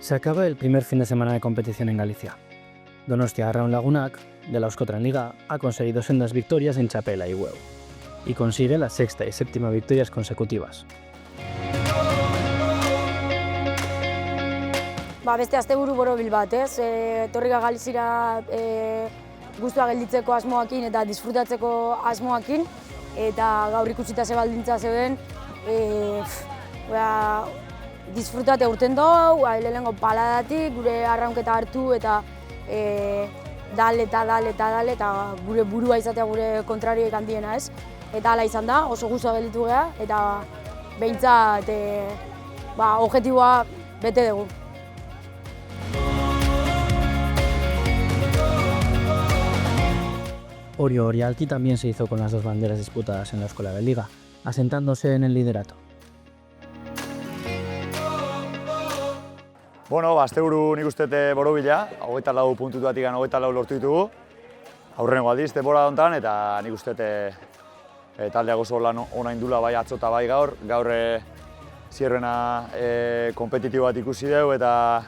Se acaba el primer fin de semana de competición en Galicia. Donostia Arraun Lagunak, de la Euskotren Liga, ha conseguido sendas victorias en Txapela y Hueu, y consigue la sexta y séptima victorias consecutivas. Beste asteburu borobil bat, ez? Etorrika Galizira gustua gelditzeko asmoakin eta disfrutatzeko asmoakin, eta gaur ikusita ze baldintza zeuden, disfrutate urten dugu, lehenengo paladatik, gure arraunketa hartu eta dale eta gure burua izatea gure kontrarioek handiena, ez? Eta hala izan da, oso gustua gelditu geha, eta behintzat objektiboa bete dugu. Orio Orialti también se hizo con las dos banderas disputadas en la Escuela de Liga, asentándose en el liderato. Bueno, asteburu nik uste borobila, 24 puntutuatik 24 lortu ditugu. Aurrengo aldiz denbora honetan eta nik uste taldeak oso lan ona indula bai atzo eta bai gaur. Gaur zierrena kompetitibo bat ikusi dugu eta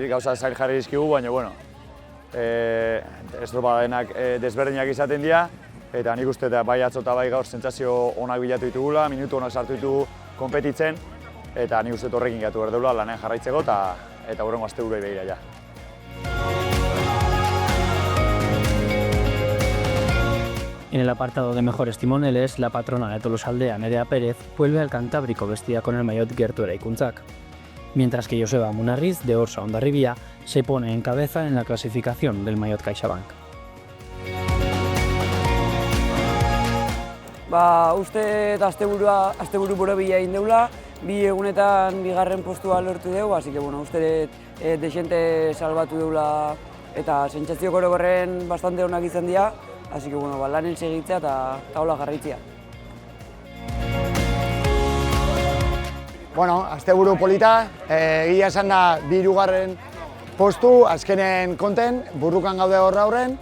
gauza zail jarri dizkigu, baina bueno, estropadenak desberdinak izaten dira, eta nik uste bai atzo eta bai gaur sentsazio onak bilatu ditugula, minutu onak sartu ditugu konpetitzen, eta nik uste horrekin gatu behar deula lanean jarraitzeko eta hurrengo asteburuei begira ja. En el apartado de mejores timoneles, la patrona de Tolosaldea, Nerea Pérez, vuelve al Cantábrico vestida con el maillot Gertu Eraikuntzak, mientras que Joseba Munarriz, de Orsa Hondarribia, se pone en cabeza en la clasificación del maillot CaixaBank. Uste eta asteburu borobila egin deula, bi egunetan bigarren postua lortu dugu, así que uste desente salbatu deula eta sentsazio orokorren bastante onak izan dira, así que lanen segitzea eta taula jarraitzea. Asteburu polita, egia esan da bi hirugarren postu, azkenen konten, burrukan gaude horren,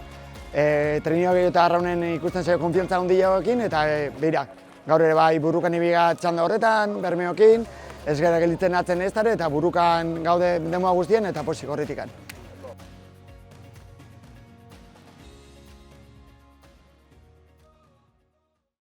trenio gehiago eta arraunen ikusten zego konfiantza handiagoekin, eta beira, gaur ere bai burrukan ibiga txanda horretan, bermeokin, ez gara gelditzen atzen ez dara, eta burrukan gaude demoa guztien eta posik horretikan.